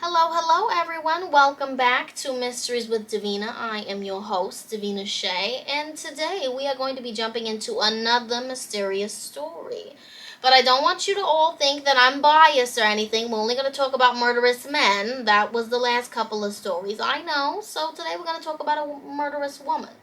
Hello everyone. Welcome back to Mysteries with Divina. I am your host, Divina Shay, and today we are going to be jumping into another mysterious story. But I don't want you to all think that I'm biased or anything. We're only going to talk about murderous men. That was the last couple of stories, I know. So today we're going to talk about a murderous woman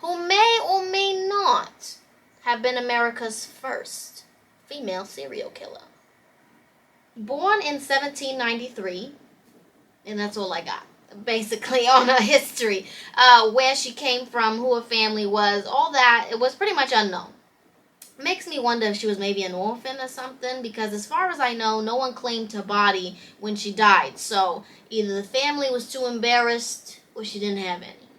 who may or may not have been America's first female serial killer. Born in 1793, and that's all I got, basically, on her history, where she came from, who her family was, all that, it was pretty much unknown. Makes me wonder if she was maybe an orphan or something, because as far as I know, no one claimed her body when she died, so either the family was too embarrassed or she didn't have any.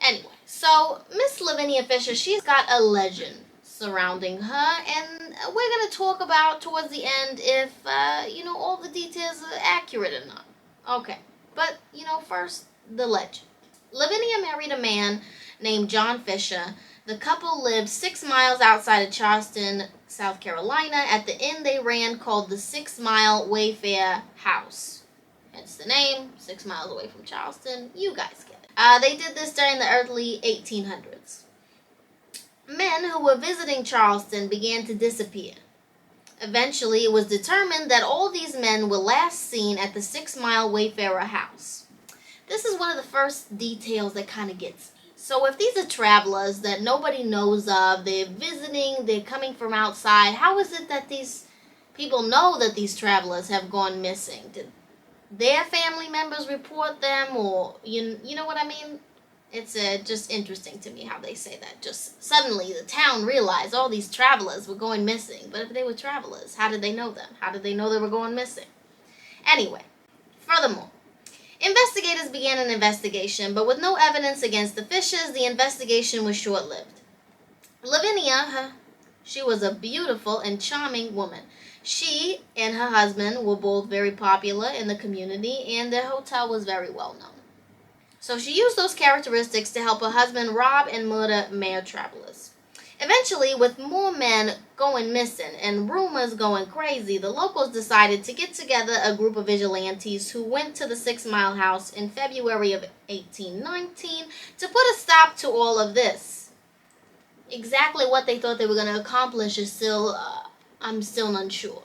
Anyway, so Miss Lavinia Fisher, she's got a legend surrounding her, and we're going to talk about towards the end if, all the details are accurate or not. Okay, but, first, the legend. Lavinia married a man named John Fisher. The couple lived 6 miles outside of Charleston, South Carolina, at the inn they ran called the 6 Mile Wayfair House. Hence the name, 6 miles away from Charleston. You guys get it. They did this during the early 1800s. Men who were visiting Charleston began to disappear. Eventually, it was determined that all these men were last seen at the 6 Mile Wayfarer house. This is one of the first details that kind of gets me. So if these are travelers that nobody knows of, they're visiting, they're coming from outside, how is it that these people know that these travelers have gone missing? Did their family members report them, or you know what I mean? It's just interesting to me how they say that. Just suddenly the town realized all these travelers were going missing. But if they were travelers, how did they know them? How did they know they were going missing? Anyway, furthermore, investigators began an investigation, but with no evidence against the Fishers, the investigation was short-lived. Lavinia, she was a beautiful and charming woman. She and her husband were both very popular in the community, and their hotel was very well known. So she used those characteristics to help her husband rob and murder male travelers. Eventually, with more men going missing and rumors going crazy, the locals decided to get together a group of vigilantes who went to the 6 Mile house in February of 1819 to put a stop to all of this. Exactly what they thought they were going to accomplish is still, I'm still unsure.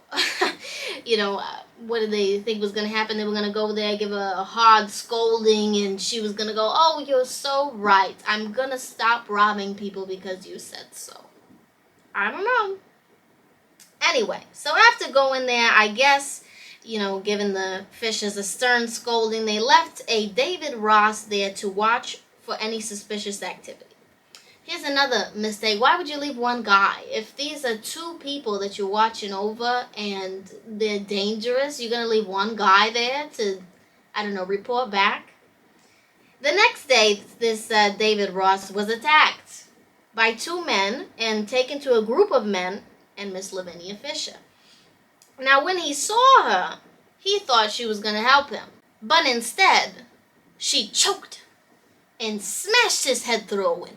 What did they think was going to happen? They were going to go there, give a hard scolding, and she was going to go, "Oh, you're so right. I'm going to stop robbing people because you said so." I don't know. Anyway, so after going there, I guess, giving the Fishers a stern scolding, they left a David Ross there to watch for any suspicious activity. Here's another mistake. Why would you leave one guy? If these are 2 people that you're watching over and they're dangerous, you're going to leave one guy there to, report back? The next day, this David Ross was attacked by 2 men and taken to a group of men and Miss Lavinia Fisher. Now, when he saw her, he thought she was going to help him. But instead, she choked him and smashed his head through a window.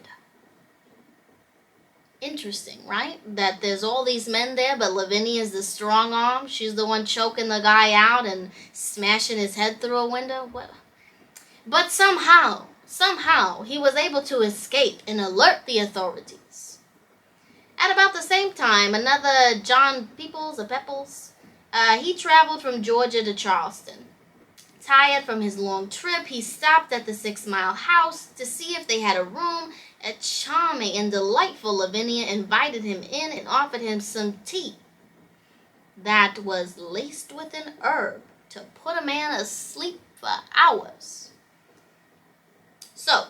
Interesting, right? That there's all these men there, but Lavinia is the strong arm. She's the one choking the guy out and smashing his head through a window. What? But somehow, he was able to escape and alert the authorities. At about the same time, another John Peeples, he traveled from Georgia to Charleston. Tired from his long trip, he stopped at the 6 Mile house to see if they had a room. A charming and delightful Lavinia invited him in and offered him some tea that was laced with an herb to put a man asleep for hours. So,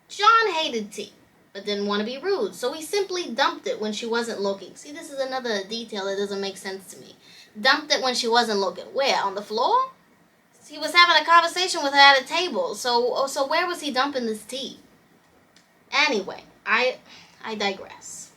John hated tea, but didn't want to be rude, so he simply dumped it when she wasn't looking. See, this is another detail that doesn't make sense to me. Dumped it when she wasn't looking. Where? On the floor? He was having a conversation with her at a table, so where was he dumping this tea? Anyway, I digress.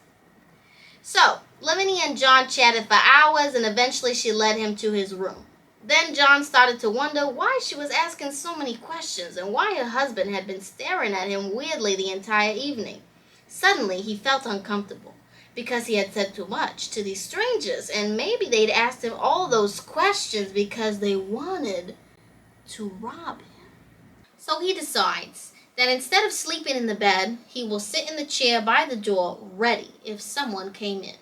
So, Lavinia and John chatted for hours, and eventually she led him to his room. Then John started to wonder why she was asking so many questions and why her husband had been staring at him weirdly the entire evening. Suddenly, he felt uncomfortable because he had said too much to these strangers, and maybe they'd asked him all those questions because they wanted to rob him. So he decides that instead of sleeping in the bed, he will sit in the chair by the door, ready if someone came in.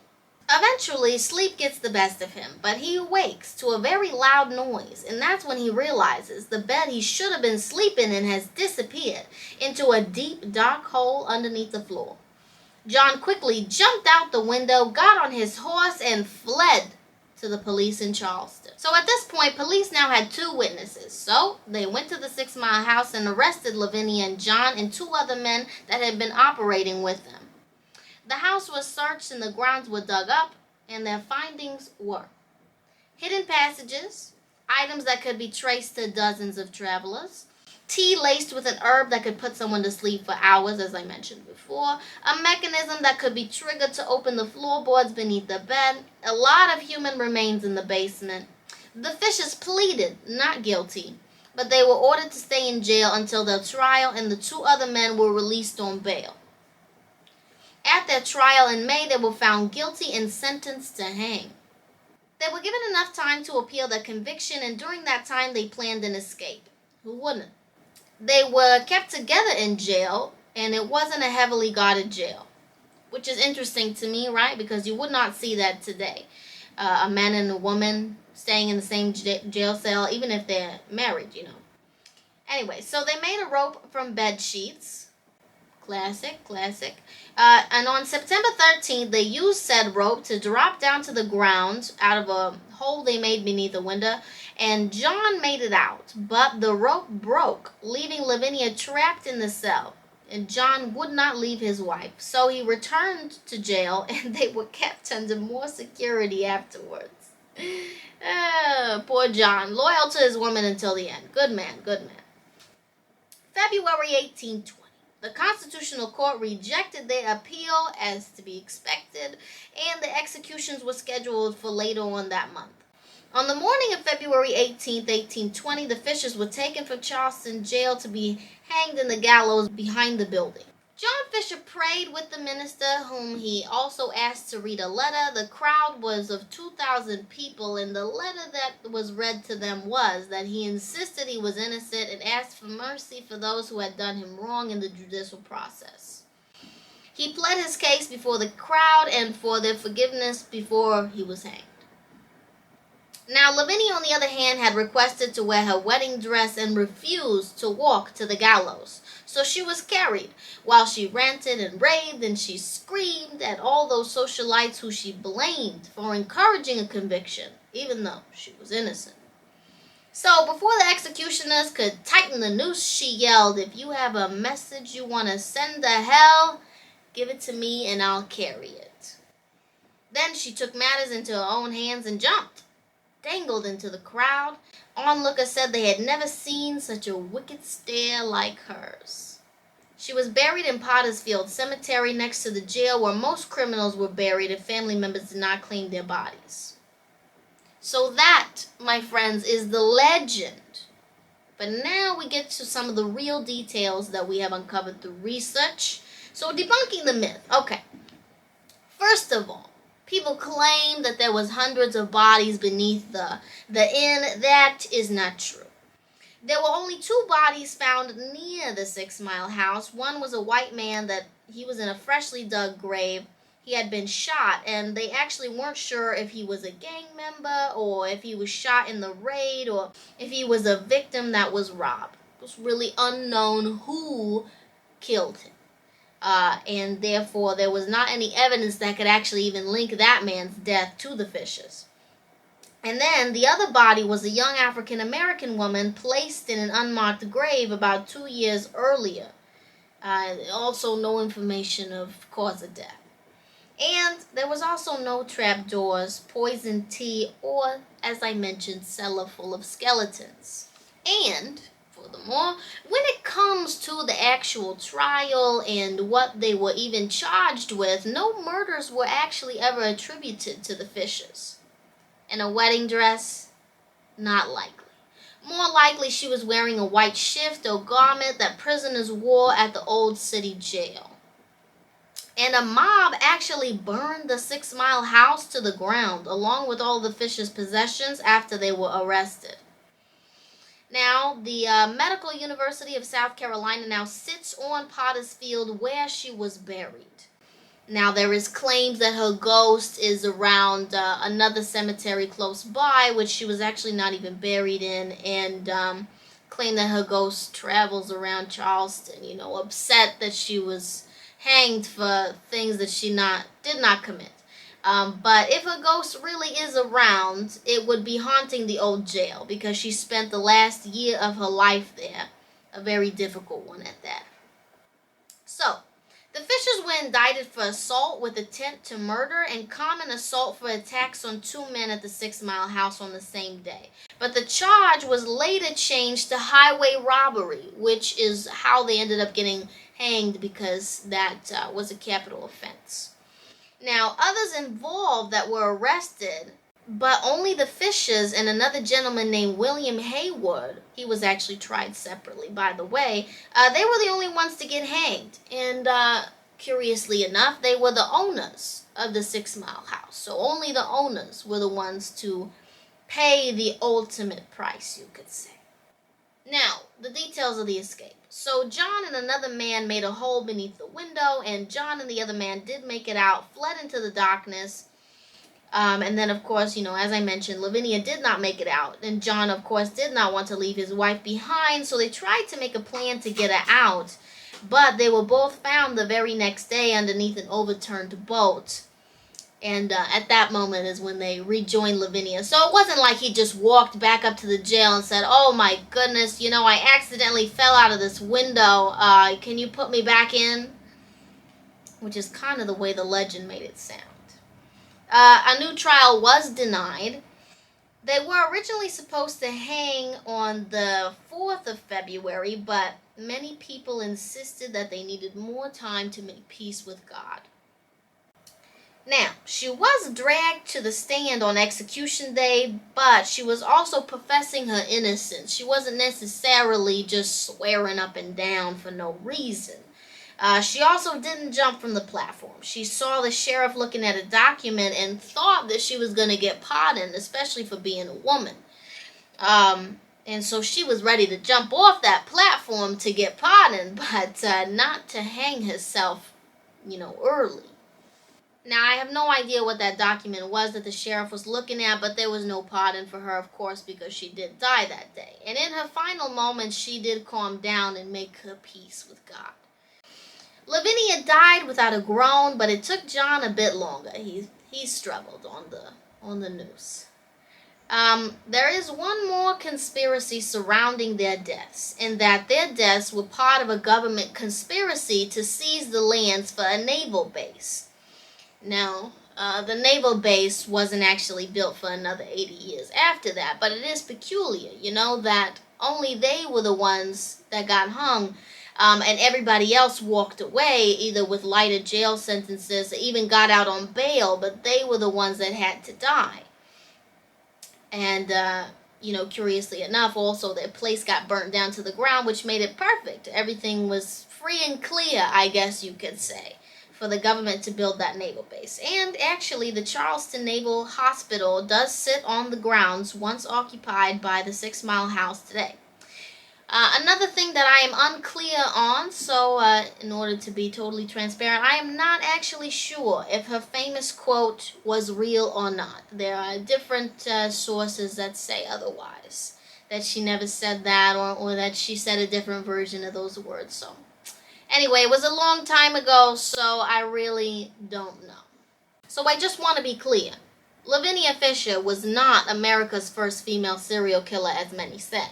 Eventually, sleep gets the best of him, but he awakes to a very loud noise, and that's when he realizes the bed he should have been sleeping in has disappeared into a deep, dark hole underneath the floor. John quickly jumped out the window, got on his horse, and fled to the police in Charleston. So at this point, police now had two witnesses. So they went to the 6 Mile house and arrested Lavinia and John and two other men that had been operating with them. The house was searched and the grounds were dug up, and their findings were hidden passages, items that could be traced to dozens of travelers, tea laced with an herb that could put someone to sleep for hours, as I mentioned before, a mechanism that could be triggered to open the floorboards beneath the bed, a lot of human remains in the basement. The Fishers pleaded not guilty, but they were ordered to stay in jail until their trial, and the two other men were released on bail. At their trial in May, they were found guilty and sentenced to hang. They were given enough time to appeal their conviction, and during that time they planned an escape. Who wouldn't? They were kept together in jail, and it wasn't a heavily guarded jail, which is interesting to me, right? Because you would not see that today. A man and a woman staying in the same jail cell, even if they're married, Anyway, so they made a rope from bed sheets. Classic. And on September 13th, they used said rope to drop down to the ground out of a hole they made beneath a window, and John made it out, but the rope broke, leaving Lavinia trapped in the cell, and John would not leave his wife, so he returned to jail, and they were kept under more security afterwards. Poor John, loyal to his woman until the end. Good man. February 1820. The Constitutional Court rejected their appeal, as to be expected, and the executions were scheduled for later on that month. On the morning of February 18th, 1820, the Fishers were taken from Charleston jail to be hanged in the gallows behind the building. John Fisher prayed with the minister, whom he also asked to read a letter. The crowd was of 2,000 people, and the letter that was read to them was that he insisted he was innocent and asked for mercy for those who had done him wrong in the judicial process. He pled his case before the crowd and for their forgiveness before he was hanged. Now, Lavinia, on the other hand, had requested to wear her wedding dress and refused to walk to the gallows. So she was carried, while she ranted and raved, and she screamed at all those socialites who she blamed for encouraging a conviction, even though she was innocent. So before the executioners could tighten the noose, she yelled, "If you have a message you want to send to hell, give it to me and I'll carry it." Then she took matters into her own hands and jumped, dangled into the crowd. Onlookers said they had never seen such a wicked stare like hers. She was buried in Pottersfield Cemetery next to the jail where most criminals were buried if family members did not claim their bodies. So that, my friends, is the legend. But now we get to some of the real details that we have uncovered through research. So debunking the myth. Okay. First of all, people claim that there was hundreds of bodies beneath the inn. That is not true. There were only 2 bodies found near the 6 Mile house. One was a white man that he was in a freshly dug grave. He had been shot, and they actually weren't sure if he was a gang member or if he was shot in the raid or if he was a victim that was robbed. It was really unknown who killed him. And therefore, there was not any evidence that could actually even link that man's death to the Fishers. And then the other body was a young African-American woman placed in an unmarked grave about 2 years earlier. Also no information of cause of death. And there was also no trapdoors, poison tea, or, as I mentioned, cellar full of skeletons. And furthermore, when it comes to the actual trial and what they were even charged with, no murders were actually ever attributed to the Fishers. And a wedding dress? Not likely. More likely she was wearing a white shift or garment that prisoners wore at the old city jail. And a mob actually burned the 6 Mile house to the ground, along with all the Fishers' possessions after they were arrested. Now, the Medical University of South Carolina now sits on Potter's Field where she was buried. Now, there is claims that her ghost is around another cemetery close by, which she was actually not even buried in, and claim that her ghost travels around Charleston, upset that she was hanged for things that she did not commit. But if a ghost really is around, it would be haunting the old jail because she spent the last year of her life there, a very difficult one at that. So, the Fishers were indicted for assault with intent to murder and common assault for attacks on 2 men at the 6 Mile house on the same day. But the charge was later changed to highway robbery, which is how they ended up getting hanged because that was a capital offense. Now, others involved that were arrested, but only the Fishers and another gentleman named William Haywood, he was actually tried separately, by the way, they were the only ones to get hanged. And curiously enough, they were the owners of the 6 Mile house. So only the owners were the ones to pay the ultimate price, you could say. Now, the details of the escape. So John and another man made a hole beneath the window, and John and the other man did make it out, fled into the darkness. And then, of course, as I mentioned, Lavinia did not make it out. And John, of course, did not want to leave his wife behind, so they tried to make a plan to get her out. But they were both found the very next day underneath an overturned boat. And at that moment is when they rejoined Lavinia. So it wasn't like he just walked back up to the jail and said, "Oh my goodness, I accidentally fell out of this window. Can you put me back in?" Which is kind of the way the legend made it sound. A new trial was denied. They were originally supposed to hang on the 4th of February, but many people insisted that they needed more time to make peace with God. Now, she was dragged to the stand on execution day, but she was also professing her innocence. She wasn't necessarily just swearing up and down for no reason. She also didn't jump from the platform. She saw the sheriff looking at a document and thought that she was going to get pardoned, especially for being a woman. And so she was ready to jump off that platform to get pardoned, but not to hang herself, early. Now, I have no idea what that document was that the sheriff was looking at, but there was no pardon for her, of course, because she did die that day. And in her final moments, she did calm down and make her peace with God. Lavinia died without a groan, but it took John a bit longer. He struggled on the noose. There is one more conspiracy surrounding their deaths, in that their deaths were part of a government conspiracy to seize the lands for a naval base. Now, the naval base wasn't actually built for another 80 years after that, but it is peculiar, that only they were the ones that got hung, and everybody else walked away, either with lighter jail sentences or even got out on bail, but they were the ones that had to die. And, curiously enough, also their place got burnt down to the ground, which made it perfect. Everything was free and clear, I guess you could say, for the government to build that naval base. And actually, the Charleston Naval Hospital does sit on the grounds once occupied by the 6 Mile house today. Another thing that I am unclear on, so in order to be totally transparent, I am not actually sure if her famous quote was real or not. There are different sources that say otherwise, that she never said that, or that she said a different version of those words. So anyway, it was a long time ago, so I really don't know. So I just want to be clear. Lavinia Fisher was not America's first female serial killer, as many say.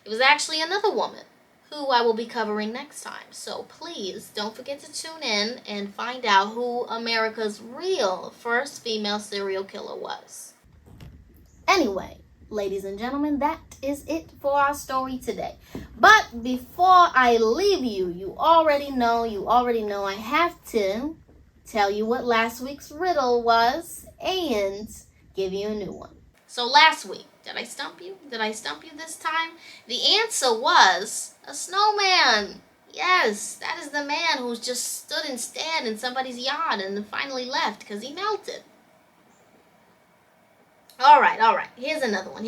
It was actually another woman, who I will be covering next time. So please don't forget to tune in and find out who America's real first female serial killer was. Anyway, ladies and gentlemen, that is it for our story today. But before I leave you, you already know, I have to tell you what last week's riddle was and give you a new one. So last week, did I stump you? Did I stump you this time? The answer was a snowman. Yes, that is the man who's just stood and stared in somebody's yard and then finally left because he melted. All right. Here's another one.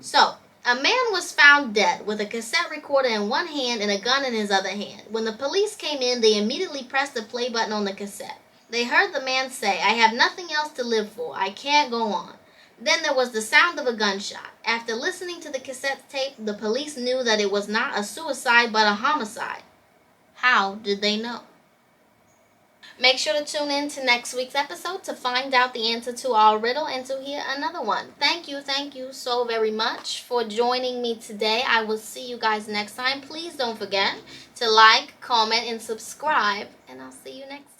So, A man was found dead with a cassette recorder in one hand and a gun in his other hand. When the police came in, they immediately pressed the play button on the cassette. They heard the man say, "I have nothing else to live for. I can't go on." Then there was the sound of a gunshot. After listening to the cassette tape, the police knew that it was not a suicide but a homicide. How did they know? Make sure to tune in to next week's episode to find out the answer to our riddle and to hear another one. Thank you so very much for joining me today. I will see you guys next time. Please don't forget to like, comment, and subscribe, and I'll see you next time.